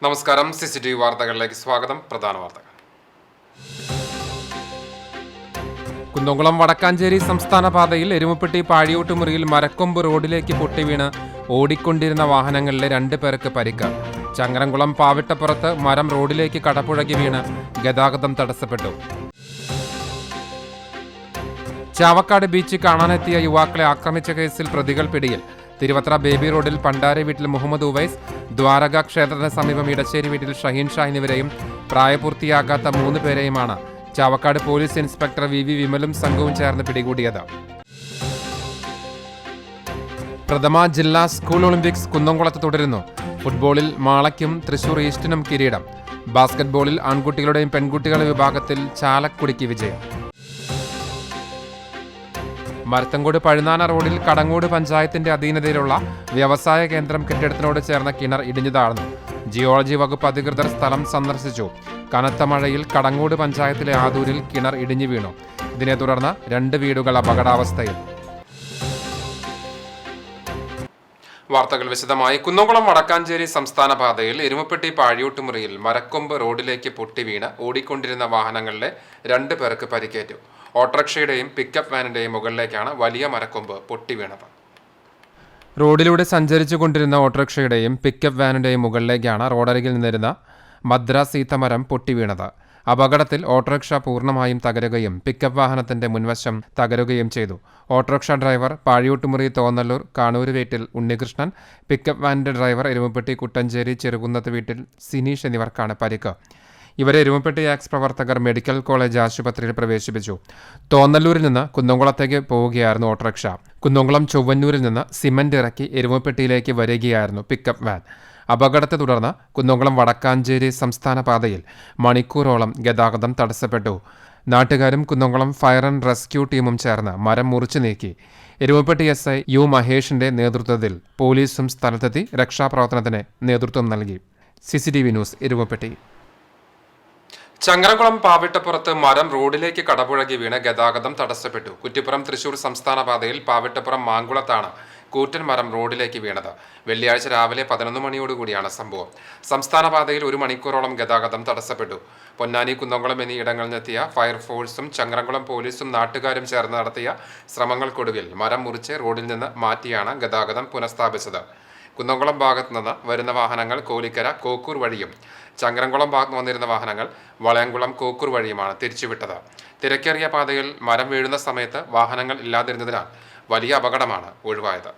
നമസ്കാരം. CCTV വാർത്തകളിലേക്ക് സ്വാഗതം. പ്രധാന വാർത്തകൾ. കുന്നംകുളം വടക്കാഞ്ചേരി സംസ്ഥാന പാതയിൽ എരുമപ്പെട്ടി പാഴിയോട്ടുമുറിയിൽ മരക്കൊമ്പ് റോഡിലേക്ക് പൊട്ടിവീണ് ഓടിക്കൊണ്ടിരുന്ന വാഹനങ്ങളിലെ 2 പേർക്ക് പരിക്ക്. ചങ്ങരംകുളം പാവിട്ടപ്പുറത്ത് മരം റോഡിലേക്ക് കടപുഴകി വീണ് ഗതാഗതം തടസ്സപ്പെട്ടു. ചാവക്കാട് ബീച്ച് കാണാനെത്തിയ യുവാക്കളെ ആക്രമിച്ച കേസിൽ പ്രതികൾ പിടിയിൽ. തിരുവത്ര ബേബി റോഡിൽ പണ്ടാരെ വീട്ടിൽ മുഹമ്മദ് ഉവൈസ്, ദ്വാരക ക്ഷേത്രത്തിന് സമീപം ഇടശ്ശേരി വീട്ടിൽ ഷഹീൻ ഷാ എന്നിവരെയും പ്രായപൂർത്തിയാകാത്ത 3 പേരെയുമാണ് ചാവക്കാട് പോലീസ് ഇൻസ്പെക്ടർ VV വിമലും സംഘവും ചേർന്ന് പിടികൂടിയത്. പ്രഥമ ജില്ലാ സ്കൂൾ ഒളിമ്പിക്സ് കുന്നംകുളത്ത് തുടരുന്നു. ഫുട്ബോളിൽ മാളയ്ക്കും തൃശൂർ ഈസ്റ്റിനും കിരീടം. ബാസ്കറ്റ്ബോളിൽ ആൺകുട്ടികളുടെയും പെൺകുട്ടികളുടെ വിഭാഗത്തിൽ ചാലക്കുടിക്ക് വിജയം. മരത്തങ്കോട് പഴുനാന റോഡിൽ കടങ്ങോട് പഞ്ചായത്തിന്റെ അധീനതയിലുള്ള വ്യവസായ കേന്ദ്രം കെട്ടിടത്തിനോട് ചേർന്ന കിണർ ഇടിഞ്ഞു താഴ്ന്നു. ജിയോളജി വകുപ്പ് അധികൃതർ സ്ഥലം സന്ദർശിച്ചു. കനത്ത മഴയിൽ കടങ്ങോട് പഞ്ചായത്തിലെ ആദൂരിൽ കിണർ ഇടിഞ്ഞു വീണു. ഇതിനെ തുടർന്ന് 2 വീടുകൾ അപകടാവസ്ഥയിൽ. വാർത്തകൾ വിശദമായി. കുന്നംകുളം വടക്കാഞ്ചേരി സംസ്ഥാന പാതയിൽ എരുമപ്പെട്ടി പാഴിയോട്ടുമുറിയിൽ മരക്കൊമ്പ് റോഡിലേക്ക് പൊട്ടിവീണ് ഓടിക്കൊണ്ടിരുന്ന വാഹനങ്ങളിലെ 2 പേർക്ക് പരിക്കേറ്റു. ഓട്ടോറിക്ഷയുടെയും പിക്കപ്പ് വാനിന്റെയും മുകളിലേക്കാണ് വലിയ മരക്കൊമ്പ് പൊട്ടിവീണത്. റോഡിലൂടെ സഞ്ചരിച്ചു കൊണ്ടിരുന്ന ഓട്ടോറിക്ഷയുടെയും പിക്കപ്പ് വാനിന്റെയും മുകളിലേക്കാണ് റോഡരികിൽ നിന്നിരുന്ന മദ്രാസ് ഈത്തമരം പൊട്ടിവീണത്. അപകടത്തിൽ ഓട്ടോറിക്ഷ പൂർണ്ണമായും തകരുകയും പിക്കപ്പ് വാഹനത്തിന്റെ മുൻവശം തകരുകയും ചെയ്തു. ഓട്ടോറിക്ഷ ഡ്രൈവർ പാഴിയോട്ടുമുറി തോന്നല്ലൂർ കാണൂര് വീട്ടിൽ ഉണ്ണികൃഷ്ണൻ, പിക്കപ്പ് വാനിന്റെ ഡ്രൈവർ എരുമപ്പെട്ടി കുട്ടഞ്ചേരി ചെറുകുന്നത്ത് വീട്ടിൽ സിനീഷ് എന്നിവർക്കാണ് പരിക്ക്. ഇവരെ എരുമപ്പെട്ടി ആക്സ് പ്രവർത്തകർ മെഡിക്കൽ കോളേജ് ആശുപത്രിയിൽ പ്രവേശിപ്പിച്ചു. തോന്നല്ലൂരിൽ നിന്ന് കുന്നംകുളത്തേക്ക് പോവുകയായിരുന്നു ഓട്ടോറിക്ഷ. കുന്നംകുളം ചൊവ്വന്നൂരിൽ നിന്ന് സിമന്റ് ഇറക്കി എരുമപ്പെട്ടിയിലേക്ക് വരികയായിരുന്നു പിക്കപ്പ് വാൻ. അപകടത്തെ തുടർന്ന് കുന്നംകുളം വടക്കാഞ്ചേരി സംസ്ഥാന പാതയിൽ മണിക്കൂറോളം ഗതാഗതം തടസ്സപ്പെട്ടു. നാട്ടുകാരും കുന്നംകുളം ഫയർ ആൻഡ് റെസ്ക്യൂ ടീമും ചേർന്ന് മരം മുറിച്ചു നീക്കി. എരുമപ്പെട്ടി SI U മഹേഷിന്റെ നേതൃത്വത്തിൽ പോലീസും സ്ഥലത്തെത്തി രക്ഷാപ്രവർത്തനത്തിന് നേതൃത്വം നൽകി. CCTV news Erumapetty. ചങ്ങരംകുളം പാവിട്ടപ്പുറത്ത് മരം റോഡിലേക്ക് കടപുഴകി വീണ് ഗതാഗതം തടസ്സപ്പെട്ടു. കുറ്റിപ്പുറം തൃശൂർ സംസ്ഥാന പാതയിൽ പാവിട്ടപ്പുറം മാങ്കുളത്താണ് കൂറ്റൻ മരം റോഡിലേക്ക് വീണത്. വെള്ളിയാഴ്ച രാവിലെ 11 മണിയോടുകൂടിയാണ് സംഭവം. സംസ്ഥാന പാതയിൽ 1 മണിക്കൂറോളം ഗതാഗതം തടസ്സപ്പെട്ടു. പൊന്നാനി, കുന്നംകുളം എന്നീ ഇടങ്ങളിൽ നിന്നെത്തിയ ഫയർഫോഴ്സും ചങ്ങരംകുളം പോലീസും നാട്ടുകാരും ചേർന്ന് നടത്തിയ ശ്രമങ്ങൾക്കൊടുവിൽ മരം മുറിച്ച് റോഡിൽ നിന്ന് മാറ്റിയാണ് ഗതാഗതം പുനഃസ്ഥാപിച്ചത്. കുന്നംകുളം ഭാഗത്തു നിന്ന് വരുന്ന വാഹനങ്ങൾ കോലിക്കര കോക്കൂർ വഴിയും ചങ്ങരംകുളം ഭാഗത്ത് വന്നിരുന്ന വാഹനങ്ങൾ വളയംകുളം കോക്കൂർ വഴിയുമാണ് തിരിച്ചുവിട്ടത്. തിരക്കേറിയ പാതയിൽ മരം വീഴുന്ന സമയത്ത് വാഹനങ്ങൾ ഇല്ലാതിരുന്നതിനാൽ വലിയ അപകടമാണ് ഒഴിവായത്.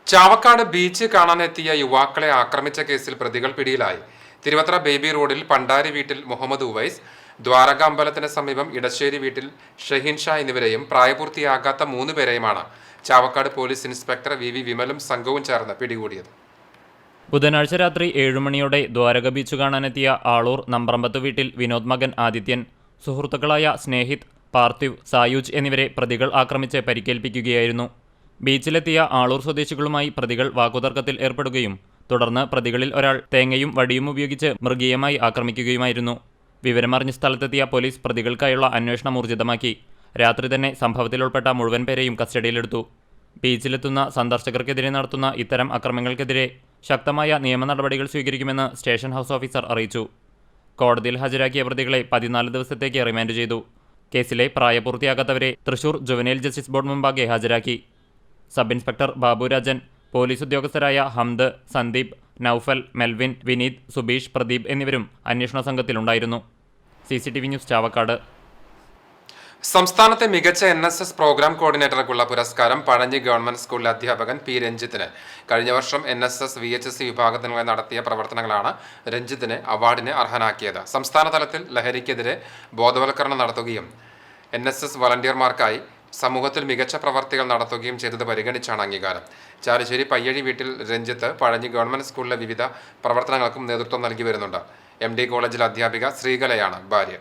ചാവക്കാട് ബീച്ച് കാണാനെത്തിയ യുവാക്കളെ ആക്രമിച്ച കേസിൽ പ്രതികൾ പിടിയിലായി. തിരുവത്ര ബേബി റോഡിൽ പണ്ടാരി വീട്ടിൽ മുഹമ്മദ് ഉവൈസ്, ദ്വാരക അമ്പലത്തിന് സമീപം ഇടശ്ശേരി വീട്ടിൽ ഷഹീൻ ഷാ എന്നിവരെയും പ്രായപൂർത്തിയാകാത്ത 3 പേരെയുമാണ് ചാവക്കാട് പോലീസ് ഇൻസ്പെക്ടർ VV വിമലും സംഘവും ചേർന്ന് പിടികൂടിയത്. ബുധനാഴ്ച രാത്രി 7 മണിയോടെ ദ്വാരക ബീച്ച് കാണാനെത്തിയ ആളൂർ നമ്പ്രമ്പത്ത് വീട്ടിൽ വിനോദ് മകൻ ആദിത്യൻ, സുഹൃത്തുക്കളായ സ്നേഹിത്, പാർത്ഥിവ്, സായൂജ് എന്നിവരെ പ്രതികൾ ആക്രമിച്ച് പരിക്കേൽപ്പിക്കുകയായിരുന്നു. ബീച്ചിലെത്തിയ ആളൂർ സ്വദേശികളുമായി പ്രതികൾ വാക്കുതർക്കത്തിൽ ഏർപ്പെടുകയും തുടർന്ന് പ്രതികളിൽ ഒരാൾ തേങ്ങയും വടിയും ഉപയോഗിച്ച് മൃഗീയമായി ആക്രമിക്കുകയുമായിരുന്നു. വിവരമറിഞ്ഞ് സ്ഥലത്തെത്തിയ പോലീസ് പ്രതികൾക്കായുള്ള അന്വേഷണം ഊർജിതമാക്കി. രാത്രി തന്നെ സംഭവത്തിൽ ഉൾപ്പെട്ട മുഴുവൻ പേരെയും കസ്റ്റഡിയിലെടുത്തു. ബീച്ചിലെത്തുന്ന സന്ദർശകർക്കെതിരെ നടത്തുന്ന ഇത്തരം അക്രമങ്ങൾക്കെതിരെ ശക്തമായ നിയമ നടപടികൾ സ്വീകരിക്കുമെന്ന് സ്റ്റേഷൻ ഹൗസ് ഓഫീസർ അറിയിച്ചു. കോടതിയിൽ ഹാജരാക്കിയ പ്രതികളെ 14 ദിവസത്തേക്ക് റിമാൻഡ് ചെയ്തു. കേസിലെ പ്രായപൂർത്തിയാകാത്തവരെ തൃശൂർ ജുവനൈൽ ജസ്റ്റിസ് ബോർഡ് മുമ്പാകെ ഹാജരാക്കി. സബ് ഇൻസ്പെക്ടർ ബാബുരാജൻ, പോലീസ് ഉദ്യോഗസ്ഥരായ ഹംദ്, സന്ദീപ്, നൌഫൽ, മെൽവിൻ, വിനീത്, സുബീഷ്, പ്രദീപ് എന്നിവരും അന്വേഷണ സംഘത്തിലുണ്ടായിരുന്നു. CCTV news Chavakkad. സംസ്ഥാനത്തെ മികച്ച NSS പ്രോഗ്രാം കോർഡിനേറ്റർക്കുള്ള പുരസ്കാരം പഴഞ്ഞി ഗവൺമെന്റ് സ്കൂളിലെ അധ്യാപകൻ P രഞ്ജിത്തിന്. കഴിഞ്ഞ വർഷം NSS VHSC വിഭാഗത്തിനുമായി നടത്തിയ പ്രവർത്തനങ്ങളാണ് രഞ്ജിത്തിനെ അവാർഡിന് അർഹനാക്കിയത്. സംസ്ഥാന തലത്തിൽ ലഹരിക്കെതിരെ ബോധവൽക്കരണം നടത്തുകയും NSS വളണ്ടിയർമാർക്കായി സമൂഹത്തിൽ മികച്ച പ്രവർത്തികൾ നടത്തുകയും ചെയ്തത് പരിഗണിച്ചാണ് അംഗീകാരം. ചാലിശ്ശേരി പയ്യഴി വീട്ടിൽ രഞ്ജിത്ത് പഴഞ്ഞി ഗവൺമെന്റ് സ്കൂളിലെ വിവിധ പ്രവർത്തനങ്ങൾക്കും നേതൃത്വം നൽകി വരുന്നുണ്ട്. MD കോളേജിലെ അധ്യാപിക ശ്രീകലയാണ് ഭാര്യ.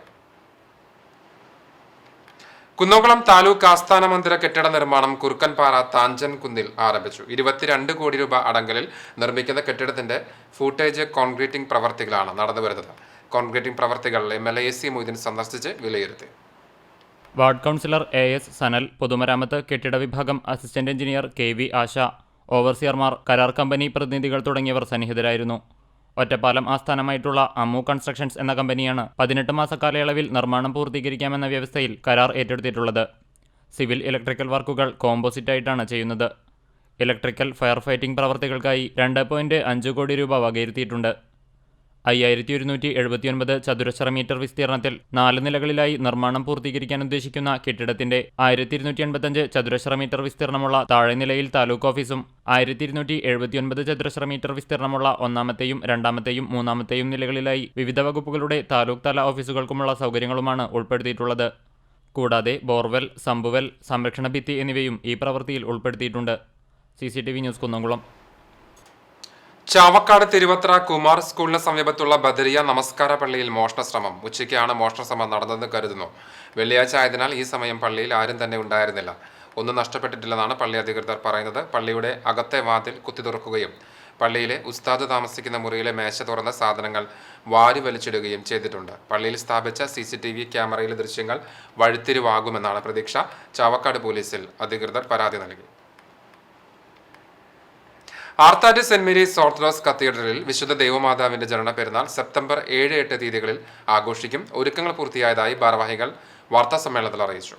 കുന്നംകുളം താലൂക്ക് ആസ്ഥാന മന്ദിര കെട്ടിട നിർമ്മാണം കുറുക്കൻപാറ താഞ്ചൻ കുന്നിൽ ആരംഭിച്ചു. 22 കോടി രൂപ അടങ്കലിൽ നിർമ്മിക്കുന്ന കെട്ടിടത്തിന്റെ ഫൂട്ടേജ് കോൺക്രീറ്റിംഗ് പ്രവർത്തികളാണ് നടന്നുവരുന്നത്. കോൺക്രീറ്റിംഗ് പ്രവർത്തികൾ MLA AC മൊയ്തീൻ സന്ദർശിച്ച് വിലയിരുത്തി. വാർഡ് കൗൺസിലർ AS സനൽ, പൊതുമരാമത്ത് കെട്ടിട വിഭാഗം അസിസ്റ്റന്റ് എഞ്ചിനീയർ KV ആശ, ഓവർസിയർമാർ, കരാർ കമ്പനി പ്രതിനിധികൾ തുടങ്ങിയവർ സന്നിഹിതരായിരുന്നു. ഒറ്റപ്പാലം ആസ്ഥാനമായിട്ടുള്ള അമ്മു കൺസ്ട്രക്ഷൻസ് എന്ന കമ്പനിയാണ് 18 മാസ കാലയളവിൽ നിർമ്മാണം പൂർത്തീകരിക്കാമെന്ന വ്യവസ്ഥയിൽ കരാർ ഏറ്റെടുത്തിട്ടുള്ളത്. സിവിൽ ഇലക്ട്രിക്കൽ വർക്കുകൾ കോമ്പോസിറ്റായിട്ടാണ് ചെയ്യുന്നത്. ഇലക്ട്രിക്കൽ ഫയർ ഫൈറ്റിംഗ് പ്രവർത്തികൾക്കായി 2.5 കോടി രൂപ വകയിരുത്തിയിട്ടുണ്ട്. 5179 ചതുരശ്ര മീറ്റർ വിസ്തീർണത്തിൽ 4 നിലകളിലായി നിർമ്മാണം പൂർത്തീകരിക്കാൻ ഉദ്ദേശിക്കുന്ന കെട്ടിടത്തിന്റെ 1285 ചതുരശ്ര മീറ്റർ വിസ്തീർണമുള്ള താഴെ നിലയിൽ താലൂക്ക് ഓഫീസും 1279 ചതുരശ്ര മീറ്റർ വിസ്തീർണമുള്ള ഒന്നാമത്തെയും രണ്ടാമത്തെയും മൂന്നാമത്തെയും നിലകളിലായി വിവിധ വകുപ്പുകളുടെ താലൂക്ക് തല ഓഫീസുകൾക്കുമുള്ള സൗകര്യങ്ങളുമാണ് ഉൾപ്പെടുത്തിയിട്ടുള്ളത്. കൂടാതെ ബോർവെൽ, സമ്പുവെൽ, സംരക്ഷണ ഭിത്തി എന്നിവയും ഈ പ്രവൃത്തിയിൽ ഉൾപ്പെടുത്തിയിട്ടുണ്ട്. CCTV news Kunnamkulam. ചാവക്കാട് തിരുവത്ര കുമാർ സ്കൂളിന് സമീപത്തുള്ള ബദരിയ നമസ്കാര പള്ളിയിൽ മോഷണശ്രമം. ഉച്ചയ്ക്കാണ് മോഷണശ്രമം നടന്നതെന്ന് കരുതുന്നു. വെള്ളിയാഴ്ച ആയതിനാൽ ഈ സമയം പള്ളിയിൽ ആരും തന്നെ ഉണ്ടായിരുന്നില്ല. ഒന്നും നഷ്ടപ്പെട്ടിട്ടില്ലെന്നാണ് പള്ളി അധികൃതർ പറയുന്നത്. പള്ളിയുടെ അകത്തെ വാതിൽ കുത്തി തുറക്കുകയും പള്ളിയിലെ ഉസ്താദ് താമസിക്കുന്ന മുറിയിലെ മേശ തുറന്ന സാധനങ്ങൾ വാരി വലിച്ചിടുകയും ചെയ്തിട്ടുണ്ട്. പള്ളിയിൽ സ്ഥാപിച്ച CCTV ക്യാമറയിലെ ദൃശ്യങ്ങൾ വഴിത്തിരിവാകുമെന്നാണ് പ്രതീക്ഷ. ചാവക്കാട് പോലീസിൽ അധികൃതർ പരാതി നൽകി. ആർത്താറ്റ് സെന്റ് മേരീസ് ഓർത്തഡോക്സ് കത്തീഡ്രലിൽ വിശുദ്ധ ദൈവമാതാവിന്റെ ജനന പെരുന്നാൾ സെപ്റ്റംബർ 7-8 തീയതികളിൽ ആഘോഷിക്കും. ഒരുക്കങ്ങൾ പൂർത്തിയായതായി ഭാരവാഹികൾ വാർത്താസമ്മേളനത്തിൽ അറിയിച്ചു.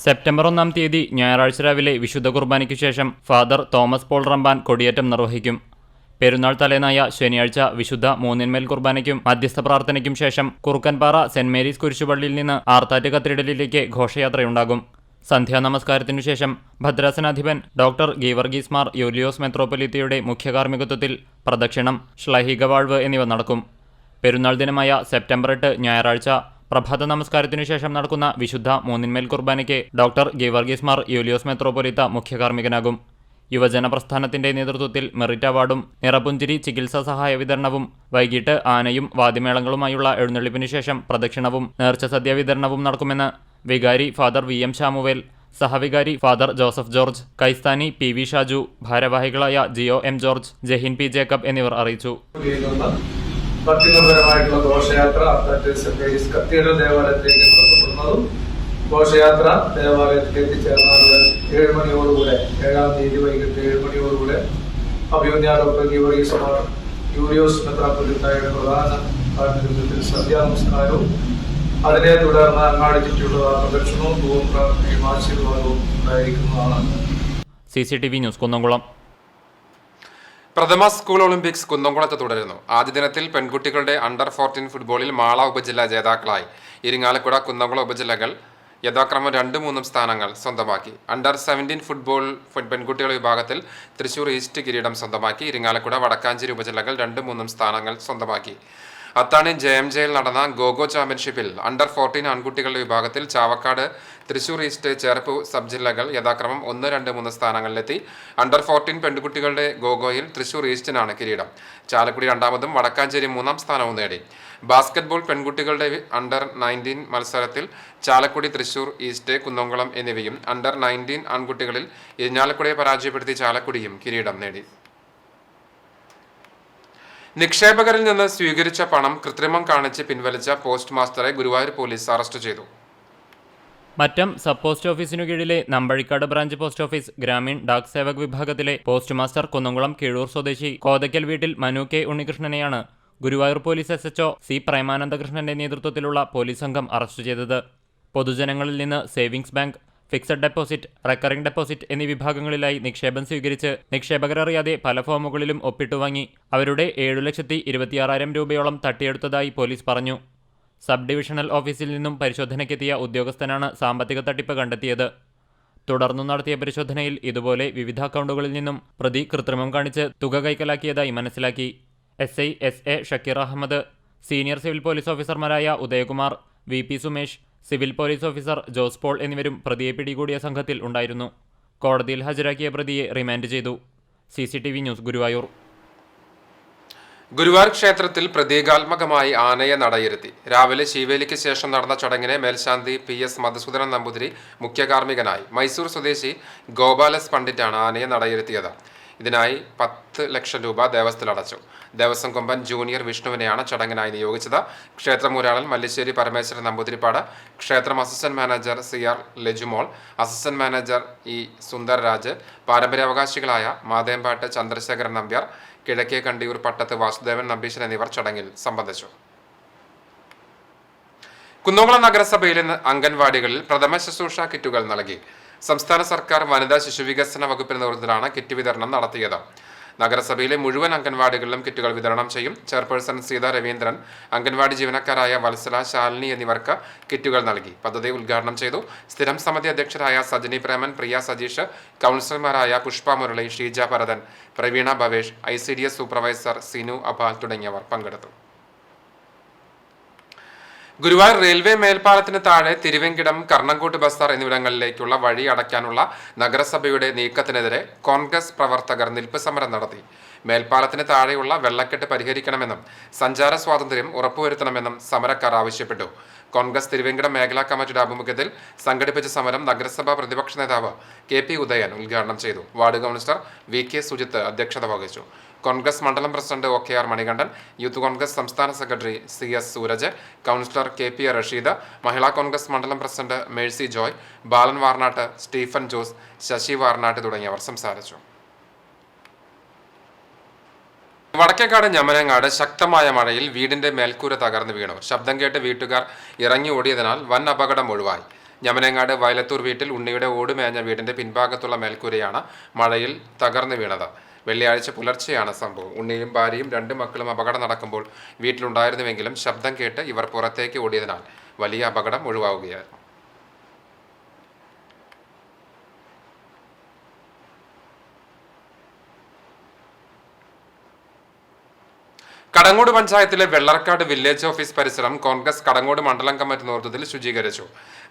സെപ്റ്റംബർ 1 തീയതി ഞായറാഴ്ച രാവിലെ വിശുദ്ധ കുർബാനയ്ക്കു ശേഷം ഫാദർ തോമസ് പോൾ റമ്പാൻ കൊടിയേറ്റം നിർവഹിക്കും. പെരുന്നാൾ തലേന്നായ ശനിയാഴ്ച വിശുദ്ധ മൂന്നിന്മേൽ കുർബാനയ്ക്കും മധ്യസ്ഥ പ്രാർത്ഥനയ്ക്കും ശേഷം കുറുക്കൻപാറ സെന്റ് മേരീസ് കുരിശുപള്ളിയിൽ നിന്ന് ആർത്താറ്റ് കത്തീഡ്രലിലേക്ക് ഘോഷയാത്രയുണ്ടാകും. സന്ധ്യാ നമസ്കാരത്തിനു ശേഷം ഭദ്രാസനാധിപൻ ഡോക്ടർ ഗീവർഗീസ് മാർ യൂലിയോസ് മെത്രോപ്പൊലീത്തയുടെ മുഖ്യ കാർമ്മികത്വത്തിൽ പ്രദക്ഷിണം, ശ്ലൈഹിക വാഴ്വ് എന്നിവ നടക്കും. പെരുന്നാൾ ദിനമായ സെപ്റ്റംബർ 8 ഞായറാഴ്ച പ്രഭാത നമസ്കാരത്തിനു ശേഷം നടക്കുന്ന വിശുദ്ധ മൂന്നിന്മേൽ കുർബാനയ്ക്ക് ഡോക്ടർ ഗീവർഗീസ് മാർ യൂലിയോസ് മെത്രോപ്പൊലീത്ത മുഖ്യ കാർമ്മികനാകും. യുവജന പ്രസ്ഥാനത്തിന്റെ നേതൃത്വത്തിൽ മെറിറ്റ് അവാർഡും നിറപുഞ്ചിരി ചികിത്സാ സഹായ വിതരണവും, വൈകിട്ട് ആനയും വാദ്യമേളങ്ങളുമായുള്ള എഴുന്നള്ളിപ്പിനു ശേഷം പ്രദക്ഷിണവും നേർച്ച സദ്യ വിതരണവും നടക്കുമെന്ന് വികാരി ഫാദർ VM ശാമുവേൽ, സഹവികാരി ഫാദർ ജോസഫ് ജോർജ്, കൈസ്ഥാനി PV ഷാജു, ഭാരവാഹികളായ ജിയോ M ജോർജ്, ജെഹിൻ P ജേക്കബ് എന്നിവർ അറിയിച്ചു. ഭക്തിനിർഭരമായിട്ടുള്ള ഘോഷയാത്ര സെന്റ് മേരീസ് കത്തീഡ്രൽ ദേവാലയത്തിലേക്ക് നടത്തപ്പെടുന്നതും ഘോഷയാത്ര ദേവാലയത്തിൽ എത്തിച്ചേർന്നാൽ 7 മണിയോടുകൂടെ 7-ാം തീയതി വൈകിട്ട് 7 മണിയോടുകൂടെ അഭിമന്യ ഡോക്ടർ ഗീവർഗീസ് മാർ യൂലിയോസ് മെത്രാപ്പൊലീത്തായുടെ പ്രധാന കാർമ്മികത്വത്തിൽ സന്ധ്യാനമസ്കാരവും അതിനെ തുടർന്ന് അങ്ങാടി ചുറ്റിയുള്ള പ്രദക്ഷിണവും പൂവും പ്രാർത്ഥനയും ആശീർവാദവും ഉണ്ടായിരിക്കുന്നതാണ്. CCTV news Kunnamkulam. പ്രഥമ സ്കൂൾ ഒളിമ്പിക്സ് കുന്നംകുളത്ത് തുടരുന്നു. ആദ്യ ദിനത്തിൽ പെൺകുട്ടികളുടെ അണ്ടർ 14 ഫുട്ബോളിൽ മാള ഉപജില്ല ജേതാക്കളായി. ഇരിങ്ങാലക്കുട, കുന്നംകുളം ഉപജില്ലകൾ യഥാക്രമം 2-3 സ്ഥാനങ്ങൾ സ്വന്തമാക്കി. അണ്ടർ 17 ഫുട്ബോൾ പെൺകുട്ടികളുടെ വിഭാഗത്തിൽ തൃശൂർ ഈസ്റ്റ് കിരീടം സ്വന്തമാക്കി. ഇരിങ്ങാലക്കുട, വടക്കാഞ്ചേരി ഉപജില്ലകൾ 2-3 സ്ഥാനങ്ങൾ സ്വന്തമാക്കി. അത്താണി JMJയിൽ നടന്ന ഗോഗോ ചാമ്പ്യൻഷിപ്പിൽ അണ്ടർ 14 ആൺകുട്ടികളുടെ വിഭാഗത്തിൽ ചാവക്കാട്, തൃശൂർ ഈസ്റ്റ്, ചേർപ്പ് സബ് ജില്ലകൾ യഥാക്രമം 1, 2, 3 സ്ഥാനങ്ങളിലെത്തി. അണ്ടർ 14 പെൺകുട്ടികളുടെ ഗോഗോയിൽ തൃശൂർ ഈസ്റ്റിനാണ് കിരീടം. ചാലക്കുടി 2ാമതും വടക്കാഞ്ചേരി 3ാം സ്ഥാനവും നേടി. ബാസ്കറ്റ്ബോൾ പെൺകുട്ടികളുടെ അണ്ടർ 19 മത്സരത്തിൽ ചാലക്കുടി, തൃശൂർ ഈസ്റ്റ്, കുന്നംകുളം എന്നിവയും, അണ്ടർ 19 ആൺകുട്ടികളിൽ ഇരിഞ്ഞാലക്കുടയെ പരാജയപ്പെടുത്തി ചാലക്കുടിയും കിരീടം നേടി. നിക്ഷേപകരിൽ നിന്ന് സ്വീകരിച്ച പണം കൃത്രിമം കാണിച്ച് പിൻവലിച്ച പോസ്റ്റ് മാസ്റ്ററെ ഗുരുവായൂർ പോലീസ് അറസ്റ്റ് ചെയ്തു. മറ്റം സബ് പോസ്റ്റ് ഓഫീസിനു കീഴിലെ Nambazhikkad branch post office Gramin Dak Sevak വിഭാഗത്തിലെ പോസ്റ്റ് മാസ്റ്റർ കുന്നംകുളം കീഴൂർ സ്വദേശി കോതയ്ക്കൽ വീട്ടിൽ മനു K ഉണ്ണികൃഷ്ണനെയാണ് ഗുരുവായൂർ പോലീസ് SHO C പ്രേമാനന്ദകൃഷ്ണന്റെ നേതൃത്വത്തിലുള്ള പോലീസ് സംഘം അറസ്റ്റ് ചെയ്തത്. പൊതുജനങ്ങളിൽ നിന്ന് savings bank, fixed deposit, recurring deposit എന്നീ വിഭാഗങ്ങളിലായി നിക്ഷേപം സ്വീകരിച്ച് നിക്ഷേപകരറിയാതെ പല ഫോമുകളിലും ഒപ്പിട്ടുവാങ്ങി അവരുടെ 7,26,000 രൂപയോളം തട്ടിയെടുത്തതായി പോലീസ് പറഞ്ഞു. സബ് ഡിവിഷണൽ ഓഫീസിൽ നിന്നും പരിശോധനയ്ക്കെത്തിയ ഉദ്യോഗസ്ഥനാണ് സാമ്പത്തിക തട്ടിപ്പ് കണ്ടെത്തിയത്. തുടർന്നു നടത്തിയ പരിശോധനയിൽ ഇതുപോലെ വിവിധ അക്കൗണ്ടുകളിൽ നിന്നും പ്രതി കൃത്രിമം കാണിച്ച് തുക കൈക്കലാക്കിയതായി മനസ്സിലാക്കി. SI SA Shakeer Ahammed, senior civil police ഓഫീസർമാരായ Udayakumar, VP Sumesh, civil police officer Jose Paul എന്നിവരും പ്രതിയെ പിടികൂടിയ സംഘത്തിൽ ഉണ്ടായിരുന്നു. കോടതിയിൽ ഹാജരാക്കിയ പ്രതിയെ റിമാൻഡ് ചെയ്തു. CCTV news Guruvayur. ഗുരുവായൂർ ക്ഷേത്രത്തിൽ പ്രതീകാത്മകമായി ആനയെ നടയിരുത്തി. രാവിലെ ശീവേലിക്ക് ശേഷം നടന്ന ചടങ്ങിനെ മേൽശാന്തി PS മധുസൂദനൻ നമ്പൂതിരി മുഖ്യ കാർമ്മികനായി. മൈസൂർ സ്വദേശി ഗോപാലസ് പണ്ഡിറ്റാണ് ആനയെ നടയിരുത്തിയത്. ഇതിനായി 10 ലക്ഷം രൂപ ദേവസ്ഥത്തിൽ അടച്ചു. ദേവസ്വം കൊമ്പൻ ജൂനിയർ വിഷ്ണുവിനെയാണ് ചടങ്ങിനായി നിയോഗിച്ചത്. ക്ഷേത്രമൂരാളൻ മല്ലിശ്ശേരി പരമേശ്വരൻ നമ്പൂതിരിപ്പാട്, ക്ഷേത്രം assistant manager CR Lajumol, assistant manager E Sundarraj, പാരമ്പര്യാവകാശികളായ മാതേമ്പാട്ട് ചന്ദ്രശേഖരൻ നമ്പ്യാർ, കിഴക്കേ കണ്ടിയൂർ പട്ടത്ത് വാസുദേവൻ നമ്പീശൻ എന്നിവർ ചടങ്ങിൽ സംബന്ധിച്ചു. കുന്നംകുളം നഗരസഭയിലെ അംഗൻവാടികളിൽ പ്രഥമ ശുശ്രൂഷ കിറ്റുകൾ നൽകി. സംസ്ഥാന സർക്കാർ വനിതാ ശിശുവികസന വകുപ്പിന്റെ നേതൃത്വത്തിലാണ് കിറ്റ് വിതരണം നടത്തിയത്. നഗരസഭയിലെ മുഴുവൻ അംഗൻവാടികളിലും കിറ്റുകൾ വിതരണം ചെയ്യും. ചെയർപേഴ്സൺ സീതാ രവീന്ദ്രൻ, അംഗൻവാടി ജീവനക്കാരായ വത്സല, ശാലിനി എന്നിവർക്ക് കിറ്റുകൾ നൽകി. പദ്ധതി ഉദ്ഘാടനം ചെയ്തു. സ്ഥിരം സമിതി അധ്യക്ഷരായ സജനി പ്രേമൻ, പ്രിയ സജീഷ്, കൗൺസിലർമാരായ പുഷ്പ മുരളി, ഷീജ ഭരതൻ, പ്രവീണ ഭവേഷ്, ICDS സൂപ്പർവൈസർ സിനു അപാൽ തുടങ്ങിയവർ പങ്കെടുത്തു. ഗുരുവായൂർ റെയിൽവേ മേൽപ്പാലത്തിന് താഴെ തിരുവെങ്കിടം, കർണംകോട്ട് ബസാർ എന്നിവിടങ്ങളിലേക്കുള്ള വഴി അടയ്ക്കാനുള്ള നഗരസഭയുടെ നീക്കത്തിനെതിരെ കോൺഗ്രസ് പ്രവർത്തകർ നിൽപ്പ് സമരം നടത്തി. മേൽപ്പാലത്തിന് താഴെയുള്ള വെള്ളക്കെട്ട് പരിഹരിക്കണമെന്നും സഞ്ചാര സ്വാതന്ത്ര്യം ഉറപ്പുവരുത്തണമെന്നും സമരക്കാർ ആവശ്യപ്പെട്ടു. കോൺഗ്രസ് തിരുവെങ്കിടം മേഖലാ കമ്മിറ്റിയുടെ ആഭിമുഖ്യത്തിൽ സംഘടിപ്പിച്ച സമരം നഗരസഭാ പ്രതിപക്ഷ നേതാവ് KP ഉദയൻ ഉദ്ഘാടനം ചെയ്തു. വാർഡ് കൗൺസിലർ VK സുജിത്ത് അധ്യക്ഷത വഹിച്ചു. കോൺഗ്രസ് മണ്ഡലം president OKR Manikandan, youth Congress സംസ്ഥാന secretary CS Sooraj, councillor KP Rasheed, Mahila Congress മണ്ഡലം പ്രസിഡന്റ് മേഴ്സി ജോയ്, ബാലൻ വാർനാട്ട്, സ്റ്റീഫൻ ജോസ്, ശശി വാർനാട്ട് തുടങ്ങിയവർ സംസാരിച്ചു. വടക്കേക്കാട് ഞമനങ്ങാട് ശക്തമായ മഴയിൽ വീടിന്റെ മേൽക്കൂര തകർന്നു വീണു. ശബ്ദം കേട്ട് വീട്ടുകാർ ഇറങ്ങി ഓടിയതിനാൽ വൻ അപകടം ഒഴിവായി. ഞമനങ്ങാട് വയലത്തൂർ വീട്ടിൽ ഉണ്ണിയുടെ ഓടുമേഞ്ഞ വീടിന്റെ പിൻഭാഗത്തുള്ള മേൽക്കൂരയാണ് മഴയിൽ തകർന്നു വീണത്. വെള്ളിയാഴ്ച പുലർച്ചെയാണ് സംഭവം. ഉണ്ണിയും ഭാര്യയും 2 മക്കളും അപകടം നടക്കുമ്പോൾ വീട്ടിലുണ്ടായിരുന്നുവെങ്കിലും ശബ്ദം കേട്ട് ഇവർ പുറത്തേക്ക് ഓടിയതിനാൽ വലിയ അപകടം ഒഴിവാവുകയായിരുന്നു. കടങ്ങോട് പഞ്ചായത്തിലെ വെള്ളർക്കാട് വില്ലേജ് ഓഫീസ് പരിസരം കോൺഗ്രസ് കടങ്ങോട് മണ്ഡലം കമ്മിറ്റി നേതൃത്വത്തിൽ ശുചീകരിച്ചു.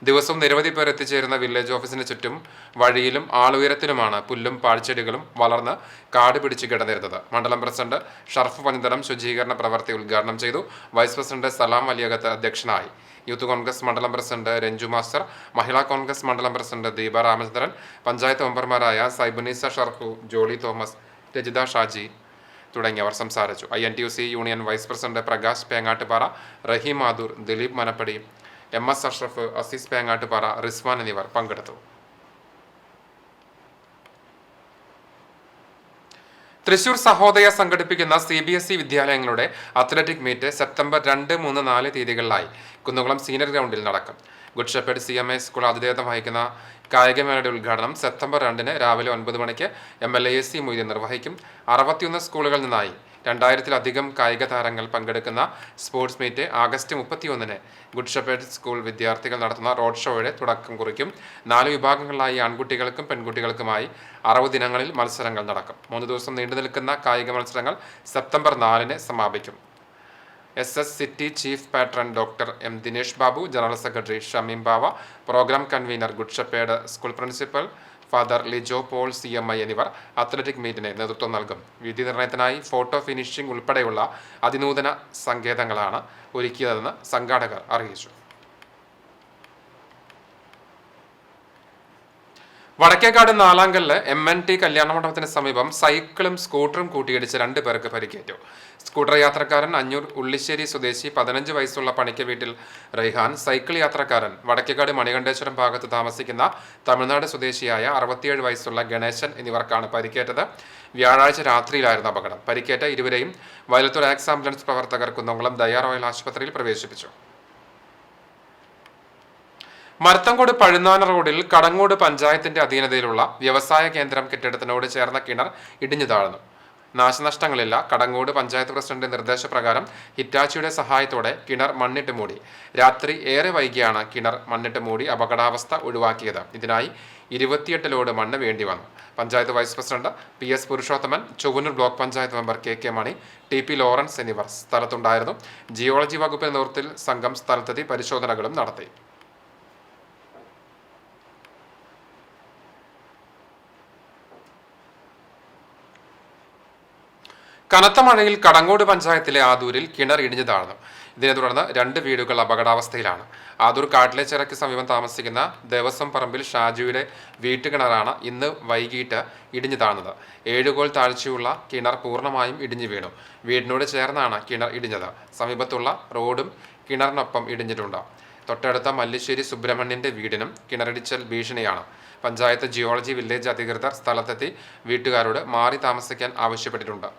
ദിവസവും നിരവധി പേർ എത്തിച്ചേരുന്ന വില്ലേജ് ഓഫീസിന് ചുറ്റും വഴിയിലും ആളുയരത്തിലുമാണ് പുല്ലും പാഴ്ചെടികളും വളർന്ന് കാട് പിടിച്ചു കിടന്നിരുന്നത്. മണ്ഡലം പ്രസിഡന്റ് ഷർഫ് പഞ്ചതരം ശുചീകരണ പ്രവൃത്തി ഉദ്ഘാടനം ചെയ്തു. വൈസ് പ്രസിഡന്റ് സലാം വലിയകത്ത് അധ്യക്ഷനായി. യൂത്ത് കോൺഗ്രസ് മണ്ഡലം പ്രസിഡന്റ് രഞ്ജു മാസ്റ്റർ, മഹിളാ കോൺഗ്രസ് മണ്ഡലം പ്രസിഡന്റ് ദീപ രാമചന്ദ്രൻ, പഞ്ചായത്ത് മെമ്പർമാരായ സൈബുനീസ ഷർഫു, ജോളി തോമസ്, രജിത ഷാജി തുടങ്ങിയവർ സംസാരിച്ചു. INTUC union vice president Prakash Pengattupara, Raheem Madhur, Dileep Manappadi, MS Ashraf, Azeez Pengattupara, Rizwan എന്നിവർ പങ്കെടുത്തു. തൃശൂർ സഹോദയ സംഘടിപ്പിക്കുന്ന CBSE വിദ്യാലയങ്ങളുടെ അത്ലറ്റിക് മീറ്റ് സെപ്റ്റംബർ 2, 3, 4 തീയതികളിലായി കുന്നംകുളം സീനിയർ ഗ്രൗണ്ടിൽ നടക്കും. ഗുഡ് ഷെപ്പേർഡ് CMA സ്കൂൾ ആതിഥേയത്വം വഹിക്കുന്ന കായികമേളയുടെ ഉദ്ഘാടനം സെപ്റ്റംബർ 2 രാവിലെ 9 മണിക്ക് MLA AC മൊയ്തീൻ നിർവഹിക്കും. 61 സ്കൂളുകളിൽ നിന്നായി 2000-ലധികം കായിക താരങ്ങൾ പങ്കെടുക്കുന്ന sports meet August 31 Good shepherd school വിദ്യാർത്ഥികൾ നടത്തുന്ന റോഡ് ഷോയുടെ തുടക്കം കുറിക്കും. 4 വിഭാഗങ്ങളിലായി ആൺകുട്ടികൾക്കും പെൺകുട്ടികൾക്കുമായി 60 ദിനങ്ങളിൽ മത്സരങ്ങൾ നടക്കും. 3 ദിവസം നീണ്ടു നിൽക്കുന്ന കായിക മത്സരങ്ങൾ സെപ്റ്റംബർ 4 സമാപിക്കും. SS city chief patron doctor M Dinesh Babu, general secretary Shameem Bava, programme convener good shepherd school principal father Lijo Paul CMI എന്നിവർ അത്ലറ്റിക് മീറ്റിന് നേതൃത്വം നൽകും. വിധി നിർണയത്തിനായി ഫോട്ടോ ഫിനിഷിംഗ് ഉൾപ്പെടെയുള്ള അതിനൂതന സങ്കേതങ്ങളാണ് ഒരുക്കിയതെന്ന് സംഘാടകർ അറിയിച്ചു. വടക്കേക്കാട് നാലാങ്കലില് MNT കല്യാണ മണ്ഡപത്തിന് സമീപം സൈക്കിളും സ്കൂട്ടറും കൂട്ടിയിടിച്ച് 2 പേർക്ക് പരിക്കേറ്റു. സ്കൂട്ടർ യാത്രക്കാരൻ അഞ്ഞൂർ ഉള്ളിശ്ശേരി സ്വദേശി 15 വയസ്സുള്ള പണിക്ക് വീട്ടിൽ റൈഹാൻ, സൈക്കിൾ യാത്രക്കാരൻ വടക്കേക്കാട് മണികണ്ഠേശ്വരം ഭാഗത്ത് താമസിക്കുന്ന തമിഴ്നാട് സ്വദേശിയായ 67 വയസ്സുള്ള ഗണേശൻ എന്നിവർക്കാണ് പരിക്കേറ്റത്. വ്യാഴാഴ്ച രാത്രിയിലായിരുന്നു അപകടം. പരിക്കേറ്റ ഇരുവരെയും വയലത്തൂർ ആക്സ് ആംബുലൻസ് പ്രവർത്തകർ കുന്നംകുളം ദയ റോയൽ ആശുപത്രിയിൽ പ്രവേശിപ്പിച്ചു. മരത്തങ്കോട് പഴുന്നാന റോഡിൽ കടങ്ങോട് പഞ്ചായത്തിന്റെ അധീനതയിലുള്ള വ്യവസായ കേന്ദ്രം കെട്ടിടത്തിനോട് ചേർന്ന കിണർ ഇടിഞ്ഞു താഴ്ന്നു. നാശനഷ്ടങ്ങളില്ല. കടങ്ങോട് പഞ്ചായത്ത് പ്രസിഡന്റ് നിർദ്ദേശപ്രകാരം ഹിറ്റാച്ചിയുടെ സഹായത്തോടെ കിണർ മണ്ണിട്ട് മൂടി. രാത്രി ഏറെ വൈകിയാണ് കിണർ മണ്ണിട്ട് മൂടി അപകടാവസ്ഥ ഒഴിവാക്കിയത്. ഇതിനായി 28 ലോഡ് മണ്ണ് വേണ്ടി വന്നു. Panchayat vice president PS Purushothaman, Chowwannur block panchayat member KK Mani, TP Lawrence എന്നിവർ സ്ഥലത്തുണ്ടായിരുന്നു. ജിയോളജി വകുപ്പിന്റെ നേതൃത്വത്തിൽ സംഘം സ്ഥലത്തെത്തി പരിശോധനകളും നടത്തി. കനത്ത മഴയിൽ കടങ്ങോട് പഞ്ചായത്തിലെ ആദൂരിൽ കിണർ ഇടിഞ്ഞു താഴ്ന്നു. ഇതിനെ തുടർന്ന് 2 വീടുകൾ അപകടാവസ്ഥയിലാണ്. ആദൂർ കാട്ടിലെച്ചിറയ്ക്ക് സമീപം താമസിക്കുന്ന ദേവസ്വം പറമ്പിൽ ഷാജുയുടെ വീട്ടുകിണറാണ് ഇന്ന് വൈകിട്ട് ഇടിഞ്ഞു താഴ്ന്നത്. 7 കോൽ താഴ്ചയുള്ള കിണർ പൂർണ്ണമായും ഇടിഞ്ഞു വീണു. വീടിനോട് ചേർന്നാണ് കിണർ ഇടിഞ്ഞത്. സമീപത്തുള്ള റോഡും കിണറിനൊപ്പം ഇടിഞ്ഞിട്ടുണ്ട്. തൊട്ടടുത്ത മല്ലിശ്ശേരി സുബ്രഹ്മണ്യന്റെ വീടിനും കിണറിടിച്ചൽ ഭീഷണിയാണ്. പഞ്ചായത്ത് ജിയോളജി വില്ലേജ് അധികൃതർ സ്ഥലത്തെത്തി വീട്ടുകാരോട് മാറി താമസിക്കാൻ ആവശ്യപ്പെട്ടിട്ടുണ്ട്.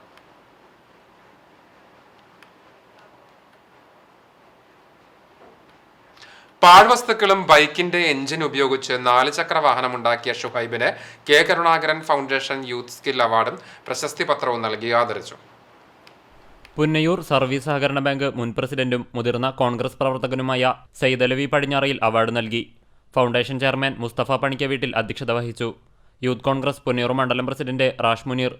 പാഴ്വസ്തുക്കളും ബൈക്കിന്റെ എഞ്ചിൻ ഉപയോഗിച്ച് 4 ചക്ര വാഹനമുണ്ടാക്കിയ ഷുഹൈബിന് K Karunakaran foundation youth skill അവാർഡും പ്രശസ്തി പത്രവും നൽകി ആദരിച്ചു. പുന്നയൂർ സർവീസ് സഹകരണ ബാങ്ക് മുൻ പ്രസിഡന്റും മുതിർന്ന കോൺഗ്രസ് പ്രവർത്തകനുമായ സൈദലവി പടിഞ്ഞാറയിൽ അവാർഡ് നൽകി. ഫൗണ്ടേഷൻ ചെയർമാൻ മുസ്തഫ പണിക്കവീട്ടിൽ അധ്യക്ഷത വഹിച്ചു. യൂത്ത് കോൺഗ്രസ് പുന്നയൂർ മണ്ഡലം പ്രസിഡന്റ് റാഷ് മുനീർ,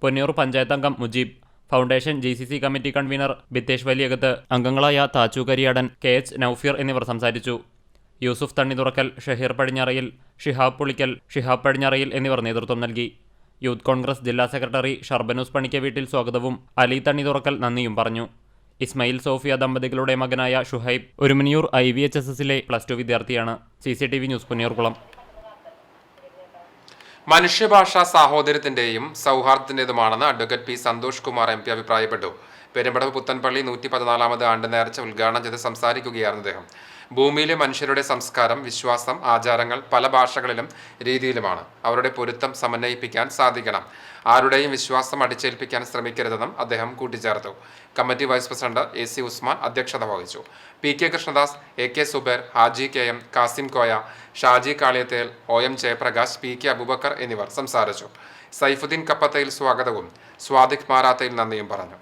പുന്നയൂർ പഞ്ചായത്ത് അംഗം Mujeeb, foundation GCC committee convener Bithesh Valiyakath, അംഗങ്ങളായ താച്ചു കരിയാടൻ, KH നൌഫീർ എന്നിവർ സംസാരിച്ചു. യൂസുഫ് തണ്ണിതുറക്കൽ, ഷഹീർ പടിഞ്ഞാറയിൽ, ഷിഹാബ് പുളിക്കൽ, ഷിഹാബ് പടിഞ്ഞാറയിൽ എന്നിവർ നേതൃത്വം നൽകി. യൂത്ത് കോൺഗ്രസ് ജില്ലാ സെക്രട്ടറി ഷർബനൂസ് പണിക്കവീട്ടിൽ സ്വാഗതവും അലി തണ്ണിതുറക്കൽ നന്ദിയും പറഞ്ഞു. ഇസ്മയിൽ സോഫിയ ദമ്പതികളുടെ മകനായ ഷുഹൈബ് ഒരുമനിയൂർ IVHSSലെ +2 വിദ്യാർത്ഥിയാണ്. CCTV news Punnayurkulam. മനുഷ്യഭാഷ സാഹോദര്യത്തിന്റെയും സൗഹാർദ്ദത്തിന്റേതുമാണെന്ന് advocate P. Santhosh Kumar MP അഭിപ്രായപ്പെട്ടു. പെരുമ്പടവ് പുത്തൻപള്ളി 114ാമത് ആണ്ട് നേർച്ച ഉദ്ഘാടനം ചെയ്ത് സംസാരിക്കുകയായിരുന്നു അദ്ദേഹം. ഭൂമിയിലെ മനുഷ്യരുടെ സംസ്കാരം, വിശ്വാസം, ആചാരങ്ങൾ പല ഭാഷകളിലും രീതിയിലുമാണ്. അവരുടെ പൊരുത്തം സമന്വയിപ്പിക്കാൻ സാധിക്കണം. ആരുടെയും വിശ്വാസം അടിച്ചേൽപ്പിക്കാൻ ശ്രമിക്കരുതെന്നും അദ്ദേഹം കൂട്ടിച്ചേർത്തു. Committee vice president AC Usman അധ്യക്ഷത വഹിച്ചു. PK Krishnadas, AK Zubair, Haji KM, Kasim Koya, Shaji Kaliyathel, OM Jayaprakash, PK Abubakar എന്നിവർ സംസാരിച്ചു. സൈഫുദ്ദീൻ കപ്പത്തയിൽ സ്വാഗതവും സ്വാദിഖ് മാരാത്തയിൽ നന്ദിയും പറഞ്ഞു.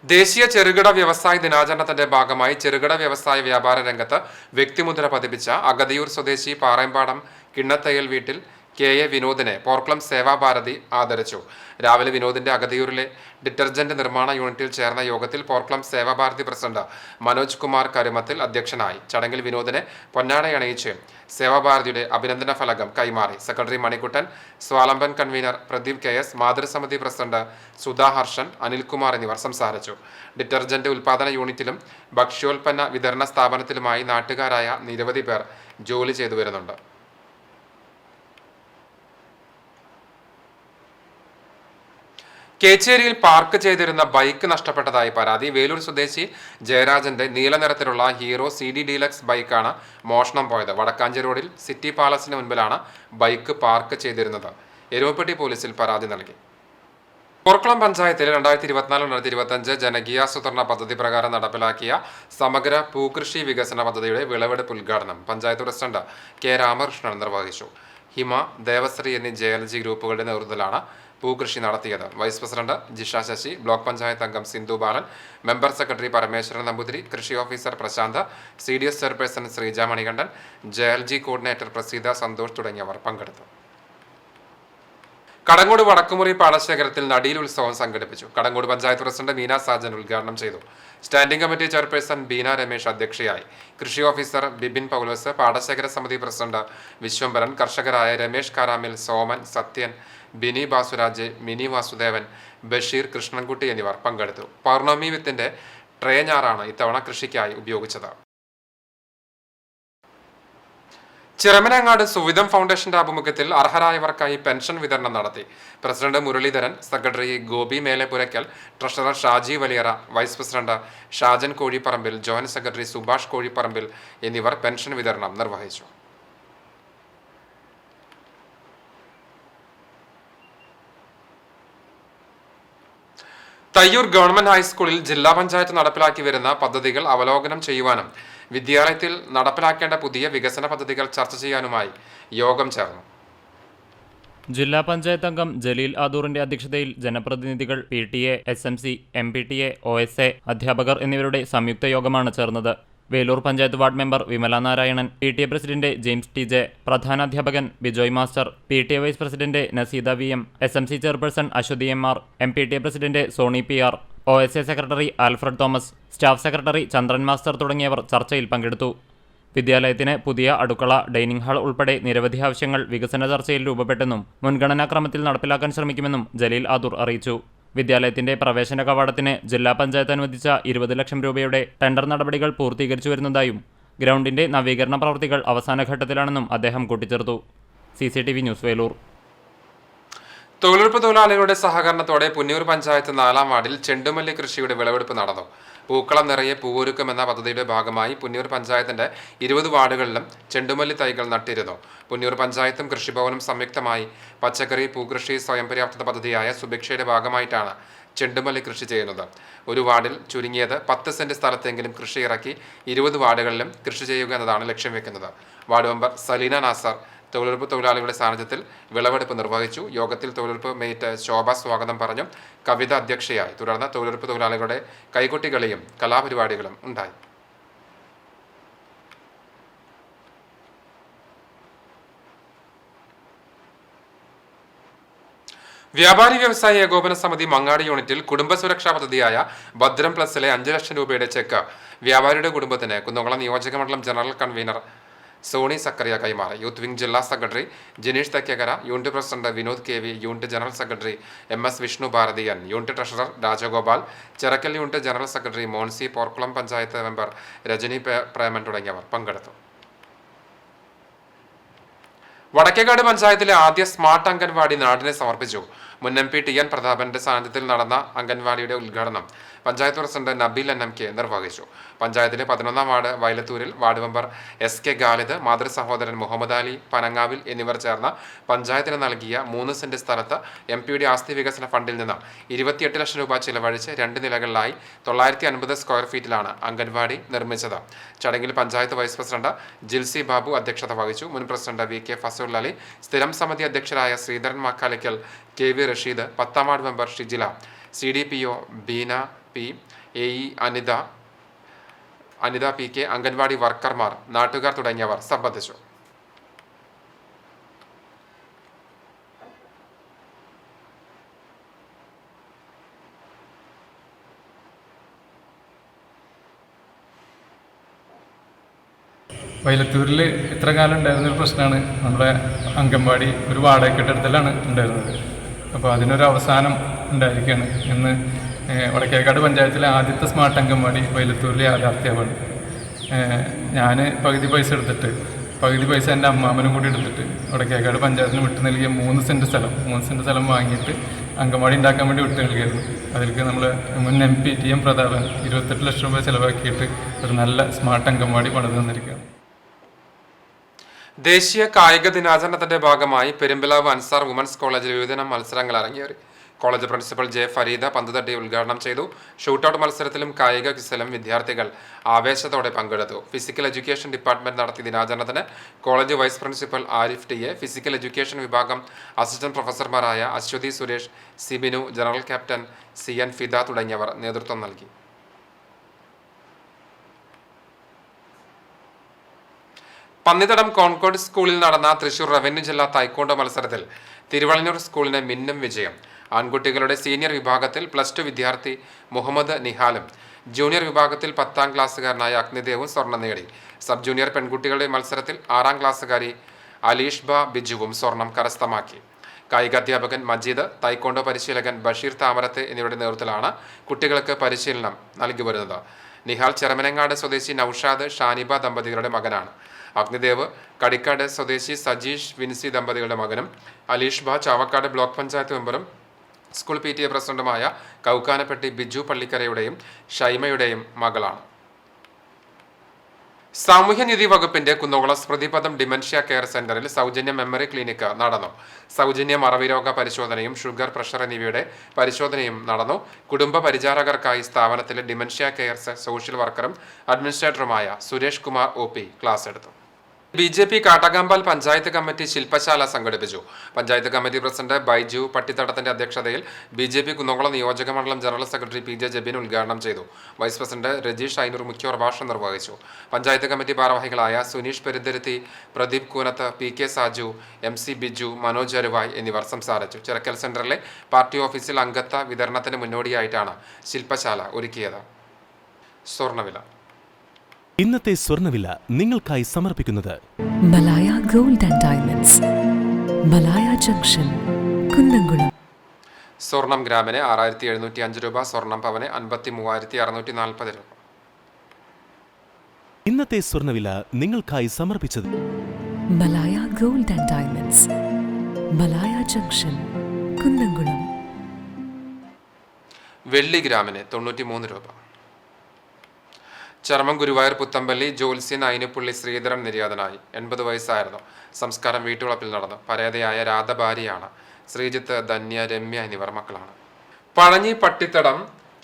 ദേശീയ ചെറുകിട വ്യവസായ ദിനാചരണത്തിന്റെ ഭാഗമായി ചെറുകിട വ്യവസായ വ്യാപാര രംഗത്ത് വ്യക്തിമുദ്ര പതിപ്പിച്ച അഗതിയൂർ സ്വദേശി പാറേമ്പാടം കിണ്ണത്തയ്യൽ വീട്ടിൽ KA വിനോദിനെ പോർക്കുളം സേവാഭാരതി ആദരിച്ചു. രാവിലെ വിനോദിന്റെ അഗതിയൂരിലെ ഡിറ്റർജന്റ് നിർമ്മാണ യൂണിറ്റിൽ ചേർന്ന യോഗത്തിൽ പോർക്കുളം സേവാഭാരതി പ്രസിഡന്റ് മനോജ് കുമാർ കരുമത്തിൽ അധ്യക്ഷനായി. ചടങ്ങിൽ വിനോദിനെ പൊന്നാടയണിയിച്ച് സേവാഭാരതിയുടെ അഭിനന്ദന ഫലകം കൈമാറി. Secretary Manikuttan, Swavalamban convener Pradeep KS, മാതൃസമിതി പ്രസിഡന്റ് സുധാ ഹർഷൻ, അനിൽകുമാർ എന്നിവർ സംസാരിച്ചു. ഡിറ്റർജന്റ് ഉൽപാദന യൂണിറ്റിലും ഭക്ഷ്യോൽപ്പന്ന വിതരണ സ്ഥാപനത്തിലുമായി നാട്ടുകാരായ നിരവധി പേർ ജോലി ചെയ്തു വരുന്നുണ്ട്. കേച്ചേരിയിൽ പാർക്ക് ചെയ്തിരുന്ന ബൈക്ക് നഷ്ടപ്പെട്ടതായി പരാതി. വേലൂർ സ്വദേശി ജയരാജന്റെ നീല നിറത്തിലുള്ള ഹീറോ CD ഡീലക്സ് ബൈക്കാണ് മോഷണം പോയത്. വടക്കാഞ്ചേരി റോഡിൽ സിറ്റി പാലസിന് മുൻപിലാണ് ബൈക്ക് പാർക്ക് ചെയ്തിരുന്നത്. എരുമപ്പെട്ടി പോലീസിൽ പരാതി നൽകി. പോർക്കുളം പഞ്ചായത്തിലെ 2024-2025 ജനകീയാസൂത്രണ പദ്ധതി പ്രകാരം നടപ്പിലാക്കിയ സമഗ്ര പൂകൃഷി വികസന പദ്ധതിയുടെ വിളവെടുപ്പ് ഉദ്ഘാടനം പഞ്ചായത്ത് പ്രസിഡന്റ് K. രാമകൃഷ്ണൻ നിർവഹിച്ചു. ഹിമ, ദേവശ്രീ എന്നീ JLG ഗ്രൂപ്പുകളുടെ നേതൃത്വത്തിലാണ് പൂകൃഷി നടത്തിയത്. Vice president Jisha Sasi, block panchayat അംഗം സിന്ധു ബാലൻ, മെമ്പർ സെക്രട്ടറി പരമേശ്വരൻ നമ്പൂതിരി, കൃഷി officer Prasanth, CDS chairperson Sreeja Manikandan, JLG coordinator Praseetha Santhosh തുടങ്ങിയവർ പങ്കെടുത്തു. കടങ്ങോട് വടക്കുമുറി പാടശേഖരത്തിൽ നടീൽ ഉത്സവം സംഘടിപ്പിച്ചു. കടങ്ങോട് പഞ്ചായത്ത് പ്രസിഡന്റ് മീന സാജൻ ഉദ്ഘാടനം ചെയ്തു. Standing committee chairperson Beena Ramesh അധ്യക്ഷയായി. കൃഷി ഓഫീസർ ബിബിൻ പൗലോസ്, പാടശേഖര സമിതി പ്രസിഡന്റ് വിശ്വംഭരൻ, കർഷകരായ രമേശ് കാരാമിൽ, സോമൻ, സത്യൻ, ബിനി ബാസുരാജ്, മിനി വാസുദേവൻ, ബഷീർ, കൃഷ്ണൻകുട്ടി എന്നിവർ പങ്കെടുത്തു. പൗർണമി വിത്തിന്റെ ട്രേ ഞാറാണ് ഇത്തവണ കൃഷിക്കായി ഉപയോഗിച്ചത്. ചിറമനങ്ങാട് സുവിധം ഫൗണ്ടേഷന്റെ ആഭിമുഖ്യത്തിൽ അർഹരായവർക്കായി പെൻഷൻ വിതരണം നടത്തി. President Muraleedharan, secretary Gopi Melepurakkal, treasurer Shaji Valiyara, vice president Shajan Kozhiparambil, joint secretary Subhash Kozhiparambil എന്നിവർ പെൻഷൻ വിതരണം നിർവഹിച്ചു. തയ്യൂർ ഗവൺമെന്റ് ഹൈസ്കൂളിൽ ജില്ലാ പഞ്ചായത്ത് നടപ്പിലാക്കി വരുന്ന പദ്ധതികൾ അവലോകനം ചെയ്യുവാനും വിദ്യാലയത്തിൽ നടപ്പിലാക്കേണ്ട പുതിയ വികസന പദ്ധതികൾ ചർച്ച ചെയ്യാനുമായി യോഗം ചേർന്നു. ജില്ലാ പഞ്ചായത്ത് അംഗം ജലീൽ ആദൂറിന്റെ അധ്യക്ഷതയിൽ ജനപ്രതിനിധികൾ, PTA, SMC, MPTA, OSA, അധ്യാപകർ എന്നിവരുടെ സംയുക്ത യോഗമാണ് ചേർന്നത്. Velur panchayat ward member Vimala Narayanan, PTA president James TJ, പ്രധാനാധ്യാപകൻ Bijoy master, PTA vice president Naseeda VM, SMC chairperson Aswathy MR, MPTA president Sony PR, OSA secretary Alfred Thomas, staff secretary Chandran master തുടങ്ങിയവർ ചർച്ചയിൽ പങ്കെടുത്തു. വിദ്യാലയത്തിന് പുതിയ അടുക്കള, ഡൈനിങ് ഹാൾ ഉൾപ്പെടെ നിരവധി ആവശ്യങ്ങൾ വികസന ചർച്ചയിൽ രൂപപ്പെട്ടെന്നും മുൻഗണനാക്രമത്തിൽ നടപ്പിലാക്കാൻ ശ്രമിക്കുമെന്നും ജലീൽ ആദൂർ അറിയിച്ചു. വിദ്യാലയത്തിന്റെ പ്രവേശന കവാടത്തിന് ജില്ലാ പഞ്ചായത്ത് അനുവദിച്ച 20 ലക്ഷം രൂപയുടെ ടെൻഡർ നടപടികൾ പൂർത്തീകരിച്ചു വരുന്നതായും ഗ്രൗണ്ടിന്റെ നവീകരണ പ്രവൃത്തികൾ അവസാന ഘട്ടത്തിലാണെന്നും അദ്ദേഹം കൂട്ടിച്ചേർത്തു. CCTV news, Velur. തൊഴിലുറപ്പ് തൊഴിലാളികളുടെ സഹകരണത്തോടെ പുന്നൂർ പഞ്ചായത്ത് 4-ാം വാർഡിൽ ചെണ്ടുമല്ലി കൃഷിയുടെ വിളവെടുപ്പ് നടന്നു. പൂക്കളം നിറയെ പൂവൊരുക്കം എന്ന പദ്ധതിയുടെ ഭാഗമായി പുന്നൂർ പഞ്ചായത്തിന്റെ 20 വാർഡുകളിലും ചെണ്ടുമല്ലി തൈകൾ നട്ടിരുന്നു. പുന്നൂർ പഞ്ചായത്തും കൃഷിഭവനും സംയുക്തമായി പച്ചക്കറി പൂകൃഷി സ്വയം പര്യാപ്തത പദ്ധതിയായ സുഭിക്ഷയുടെ ഭാഗമായിട്ടാണ് ചെണ്ടുമല്ലി കൃഷി ചെയ്യുന്നത്. ഒരു വാർഡിൽ ചുരുങ്ങിയത് 10 സെന്റ് സ്ഥലത്തെങ്കിലും കൃഷി ഇറക്കി 20 വാർഡുകളിലും കൃഷി ചെയ്യുക എന്നതാണ് ലക്ഷ്യം വെക്കുന്നത്. വാർഡ് മെമ്പർ സലീന നാസർ തൊഴിലുറപ്പ് തൊഴിലാളികളുടെ സാന്നിധ്യത്തിൽ വിളവെടുപ്പ് നിർവഹിച്ചു. യോഗത്തിൽ തൊഴിലുറപ്പ് മേറ്റ് ശോഭ സ്വാഗതം പറഞ്ഞു. കവിത അധ്യക്ഷയായി. തുടർന്ന് തൊഴിലുറപ്പ് തൊഴിലാളികളുടെ കൈകൊട്ടികളിയും കലാപരിപാടികളും ഉണ്ടായി. വ്യാപാരി വ്യവസായി ഏകോപന സമിതി മങ്ങാട് യൂണിറ്റിൽ കുടുംബ സുരക്ഷാ പദ്ധതിയായ ഭദ്രം പ്ലസിലെ 5 ലക്ഷം രൂപയുടെ ചെക്ക് വ്യാപാരിയുടെ കുടുംബത്തിന് കുന്നംകുളം നിയോജക മണ്ഡലം ജനറൽ കൺവീനർ സോണി സക്കറിയ കൈമാറി. യൂത്ത് വിംഗ് ജില്ലാ secretary Jineesh Thekkekara, unit president Vinod KV, unit general secretary MS Vishnu Bharathiyan, unit treasurer Rajagopal, Chirakkal unit general secretary Monsy, Porkulam panchayat member Rajani Preman തുടങ്ങിയവർ പങ്കെടുത്തു. വടക്കേക്കാട് പഞ്ചായത്തിലെ ആദ്യ സ്മാർട്ട് അംഗൻവാടി നാടിനെ സമർപ്പിച്ചു. മുൻ MP TN പ്രതാപന്റെ സാന്നിധ്യത്തിൽ നടന്ന അംഗൻവാടിയുടെ ഉദ്ഘാടനം പഞ്ചായത്ത് പ്രസിഡന്റ് നബീൽ NMK നിർവഹിച്ചു. പഞ്ചായത്തിലെ 11-ാം വാർഡ് വയലത്തൂരിൽ വാർഡ് മെമ്പർ SK ഖാലിദ്, മാതൃ സഹോദരൻ മുഹമ്മദ് അലി, പനങ്ങാവിൽ എന്നിവർ ചേർന്ന് പഞ്ചായത്തിന് നൽകിയ 3 സെന്റ് സ്ഥലത്ത് MP ആസ്തി വികസന ഫണ്ടിൽ നിന്ന് 28 ലക്ഷം രൂപ ചിലവഴിച്ച് 2 നിലകളിലായി 950 സ്ക്വയർ ഫീറ്റിലാണ് അംഗൻവാടി നിർമ്മിച്ചത്. ചടങ്ങിൽ പഞ്ചായത്ത് വൈസ് പ്രസിഡന്റ് ജിൽസി ബാബു അധ്യക്ഷത വഹിച്ചു. മുൻ പ്രസിഡന്റ് VK ഫസൂൽ അലി, സ്ഥിരം സമിതി അധ്യക്ഷരായ ശ്രീധരൻ മക്കാലിക്കൽ, KV റഷീദ്, 10-ാം ward member Shijila, CDPO Beena P, AE Anitha PK, anganwadi വർക്കർമാർ, നാട്ടുകാർ തുടങ്ങിയവർ സംബന്ധിച്ചു. വയലത്തൂരിൽ ഇത്ര കാലം ഉണ്ടായിരുന്നൊരു പ്രശ്നമാണ് നമ്മുടെ അംഗൻവാടി ഒരു വാടക കെട്ടിടത്തിലാണ് ഉണ്ടായിരുന്നത്. അപ്പോൾ അതിനൊരു അവസാനം ഉണ്ടായിരിക്കുകയാണ്. ഇന്ന് വടക്കേക്കാട് പഞ്ചായത്തിലെ ആദ്യത്തെ സ്മാർട്ട് അംഗൻവാടി വയലത്തൂരിൽ യാഥാർത്ഥ്യമാണ്. ഞാൻ പകുതി പൈസ എടുത്തിട്ട് പകുതി പൈസ എൻ്റെ അമ്മാമനും കൂടി എടുത്തിട്ട് വടക്കേക്കാട് പഞ്ചായത്തിന് വിട്ടു നൽകിയ 3 സെന്റ് സ്ഥലം വാങ്ങിയിട്ട് അംഗൻവാടി ഉണ്ടാക്കാൻ വേണ്ടി വിട്ടു നൽകിയായിരുന്നു. അതിലേക്ക് നമ്മൾ മുൻ MP TN പ്രതാപൻ 28 ലക്ഷം രൂപ ചിലവാക്കിയിട്ട് ഒരു നല്ല സ്മാർട്ട് അംഗൻവാടി പണിത് തന്നിരിക്കുകയാണ്. ദേശീയ കായിക ദിനാചരണത്തിന്റെ ഭാഗമായി പെരുമ്പിലാവ് അൻസാർ വുമൻസ് കോളേജിൽ വിവിധ മത്സരങ്ങൾ അരങ്ങേറി. കോളേജ് പ്രിൻസിപ്പൽ J ഫരീദ പന്ത് തട്ടി ഉദ്ഘാടനം ചെയ്തു. ഷൂട്ടൌട്ട് മത്സരത്തിലും കായിക ക്വിസിലും വിദ്യാർത്ഥികൾ ആവേശത്തോടെ പങ്കെടുത്തു. ഫിസിക്കൽ എഡ്യൂക്കേഷൻ ഡിപ്പാർട്ട്മെന്റ് നടത്തിയ ദിനാചരണത്തിന് college vice principal Arif TA, physical education വിഭാഗം അസിസ്റ്റന്റ് പ്രൊഫസർമാരായ Aswathy Suresh, Sibinu, general captain CN Fida തുടങ്ങിയവർ നേതൃത്വം നൽകി. പന്നിത്തടം കോൺകോർഡ് സ്കൂളിൽ നടന്ന തൃശൂർ റവന്യൂ ജില്ലാ തായ്ക്കൊണ്ടോ മത്സരത്തിൽ തിരുവള്ളൂർ സ്കൂളിന് മിന്നും വിജയം. ആൺകുട്ടികളുടെ സീനിയർ വിഭാഗത്തിൽ +2 വിദ്യാർത്ഥി മുഹമ്മദ് നിഹാലും ജൂനിയർ വിഭാഗത്തിൽ 10-ാം ക്ലാസ്സുകാരനായ അഗ്നിദേവും സ്വർണം നേടി. സബ് ജൂനിയർ പെൺകുട്ടികളുടെ മത്സരത്തിൽ 6-ാം ക്ലാസ്സുകാരി അലീഷ്ബ ബിജുവും സ്വർണം കരസ്ഥമാക്കി. കായികാധ്യാപകൻ മജീദ്, തായ്ക്കൊണ്ടോ പരിശീലകൻ ബഷീർ താമരത്തെ എന്നിവരുടെ നേതൃത്വത്തിലാണ് കുട്ടികൾക്ക് പരിശീലനം നൽകി വരുന്നത്. നിഹാൽ ചെറമനങ്ങാട് സ്വദേശി നൌഷാദ് ഷാനിബ ദമ്പതികളുടെ മകനാണ്. അഗ്നിദേവ് കടിക്കാട് സ്വദേശി സജീഷ് വിൻസി ദമ്പതികളുടെ മകനും അലീഷ്ബ ചാവക്കാട് ബ്ലോക്ക് പഞ്ചായത്ത് മെമ്പറും സ്കൂൾ PTA പ്രസിഡന്റുമായ കൗക്കാനപ്പെട്ടി ബിജു പള്ളിക്കരയുടെയും ഷൈമയുടെയും മകളാണ്. സാമൂഹ്യനീതി വകുപ്പിന്റെ കുന്നംകുളം സ്മൃതിപദം ഡിമെൻഷ്യ കെയർ സെന്ററിൽ സൗജന്യ മെമ്മറി ക്ലിനിക്ക് നടന്നു. സൗജന്യ മറവിരോഗ പരിശോധനയും ഷുഗർ, പ്രഷർ എന്നിവയുടെ പരിശോധനയും നടന്നു. കുടുംബ പരിചാരകർക്കായി സ്ഥാപനത്തിലെ ഡിമെൻഷ്യ കെയർ സോഷ്യൽ വർക്കറും അഡ്മിനിസ്ട്രേറ്ററുമായ സുരേഷ് കുമാർ OP ക്ലാസ് എടുത്തു. BJP കാട്ടകമ്പാൽ പഞ്ചായത്ത് കമ്മിറ്റി ശില്പശാല സംഘടിപ്പിച്ചു. പഞ്ചായത്ത് കമ്മിറ്റി പ്രസിഡന്റ് ബൈജു പട്ടിത്തടത്തിന്റെ അധ്യക്ഷതയിൽ BJP കുന്നംകുളം നിയോജക മണ്ഡലം ജനറൽ സെക്രട്ടറി PJ ജബീൻ ഉദ്ഘാടനം ചെയ്തു. വൈസ് പ്രസിഡന്റ് രജീഷ് ഐനൂർ മുഖ്യപ്രഭാഷണം നിർവഹിച്ചു. പഞ്ചായത്ത് കമ്മിറ്റി ഭാരവാഹികളായ സുനീഷ് പെരുന്തുരുത്തി, പ്രദീപ് കൂനത്ത്, PK സാജു, MC ബിജു, മനോജ് അരുവായ് എന്നിവർ സംസാരിച്ചു. ചിറക്കൽ സെന്ററിലെ പാർട്ടി ഓഫീസിൽ അംഗത്വ വിതരണത്തിന് മുന്നോടിയായിട്ടാണ് ശില്പശാല ഒരുക്കിയത്. സ്വർണ്ണവില ഇന്നത്തെ സ്വർണ്ണവില നിങ്ങൾക്കായി സമർപ്പിക്കുന്നത് Malaya gold and diamonds, Malaya junction, Kunnamkulam. സ്വർണം ഗ്രാമിന് 6705 രൂപ, സ്വർണം പവന് 53,640 രൂപ. ഇന്നത്തെ സ്വർണ്ണവില നിങ്ങൾക്കായി സമർപ്പിച്ചത് Malaya gold and diamonds, Malaya junction, Kunnamkulam. വെള്ളി ഗ്രാമിന് 93 രൂപ. ചർമ്മം ഗുരുവായൂർ പുത്തമ്പള്ളി ജോത്സ്യൻ അയിനുപ്പള്ളി ശ്രീധരൻ നിര്യാതനായി. 80 വയസ്സായിരുന്നു. സംസ്കാരം വീട്ടുവളപ്പിൽ നടന്നു. പരേതയായ രാധഭാര്യയാണ്. ശ്രീജിത്ത്, ധന്യ, രമ്യ എന്നിവർ മക്കളാണ്. പഴഞ്ഞി പട്ടിത്തടം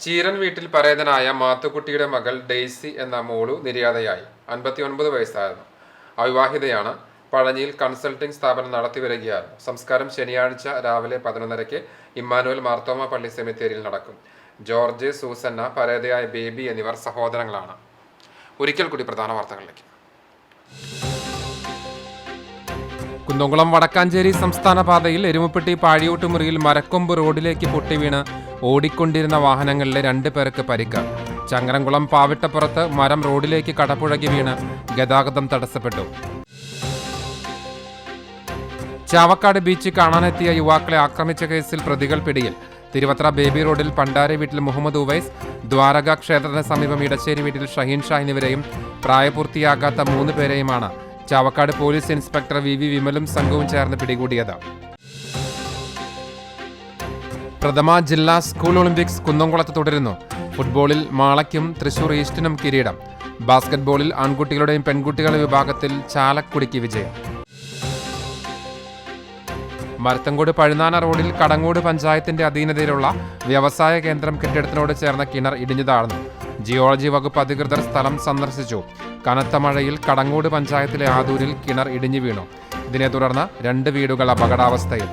ചീരൻ വീട്ടിൽ പരേതനായ മാത്തുക്കുട്ടിയുടെ മകൾ ഡെയ്സി എന്ന മോളു നിര്യാതയായി. 59 വയസ്സായിരുന്നു. അവിവാഹിതയാണ്. പഴഞ്ഞിയിൽ കൺസൾട്ടിംഗ് സ്ഥാപനം നടത്തിവരികയായിരുന്നു. സംസ്കാരം ശനിയാഴ്ച രാവിലെ 11:30 ഇമ്മാനുവൽ മാർത്തോമ പള്ളി സെമിത്തേരിയിൽ നടക്കും. ജോർജ്, സൂസന്ന, പരേതയായ ബേബി എന്നിവർ സഹോദരങ്ങളാണ്. ഒരിക്കൽ കൂടി പ്രധാന വാർത്തകളിലേക്ക്. കുന്നംകുളം വടക്കാഞ്ചേരി സംസ്ഥാന പാതയിൽ എരുമപ്പെട്ടി പാഴിയോട്ടുമുറിയിൽ മരക്കൊമ്പ് റോഡിലേക്ക് പൊട്ടിവീണ് ഓടിക്കൊണ്ടിരുന്ന വാഹനങ്ങളിലെ 2 പേർക്ക് പരിക്ക്. ചങ്ങരംകുളം പാവിട്ടപ്പുറത്ത് മരം റോഡിലേക്ക് കടപുഴകി വീണ് ഗതാഗതം തടസ്സപ്പെട്ടു. ചാവക്കാട് ബീച്ച് കാണാനെത്തിയ യുവാക്കളെ ആക്രമിച്ച കേസിൽ പ്രതികൾ പിടിയിൽ. തിരുവത്ര ബേബി റോഡിൽ പണ്ടാരെ വീട്ടിൽ മുഹമ്മദ് ഉവൈസ്, ദ്വാരക ക്ഷേത്രത്തിന് സമീപം ഇടശ്ശേരി വീട്ടിൽ ഷഹീൻ ഷാ എന്നിവരെയും പ്രായപൂർത്തിയാകാത്ത 3 പേരെയുമാണ് ചാവക്കാട് പോലീസ് ഇൻസ്പെക്ടർ വി വിമലും സംഘവും ചേർന്ന് പിടികൂടിയത്. പ്രഥമ ജില്ലാ സ്കൂൾ ഒളിമ്പിക്സ് കുന്നംകുളത്ത് തുടരുന്നു. ഫുട്ബോളിൽ മാളയ്ക്കും തൃശൂർ ഈസ്റ്റിനും കിരീടം. ബാസ്കറ്റ്ബോളിൽ ആൺകുട്ടികളുടെയും പെൺകുട്ടികളുടെ വിഭാഗത്തിൽ ചാലക്കുടിക്ക് വിജയം. മരത്തങ്കോട് പഴുനാന റോഡിൽ കടങ്ങോട് പഞ്ചായത്തിന്റെ അധീനതയിലുള്ള വ്യവസായ കേന്ദ്രം കെട്ടിടത്തിനോട് ചേർന്ന കിണർ ഇടിഞ്ഞു താഴ്ന്നു. ജിയോളജി വകുപ്പ് അധികൃതർ സ്ഥലം സന്ദർശിച്ചു. കനത്ത മഴയിൽ കടങ്ങോട് പഞ്ചായത്തിലെ ആദൂരിൽ കിണർ ഇടിഞ്ഞു വീണു. ഇതിനെ തുടർന്ന് 2 വീടുകൾ അപകടാവസ്ഥയിൽ.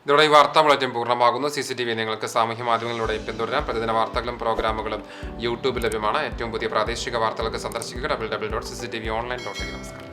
ഇതോടെ ഈ വാർത്താ ബുള്ളറ്റിൻ പൂർണ്ണമാകുന്നു. CCTV നിങ്ങൾക്ക് സാമൂഹ്യ മാധ്യമങ്ങളിലൂടെ പിന്തുടരാം. പ്രതിദിന വാർത്തകളും പ്രോഗ്രാമുകളും യൂട്യൂബിൽ ലഭ്യമാണ്. ഏറ്റവും പുതിയ പ്രാദേശിക വാർത്തകൾക്ക് സന്ദർശിക്കുക www.cctvonline.in. നമസ്കാരം.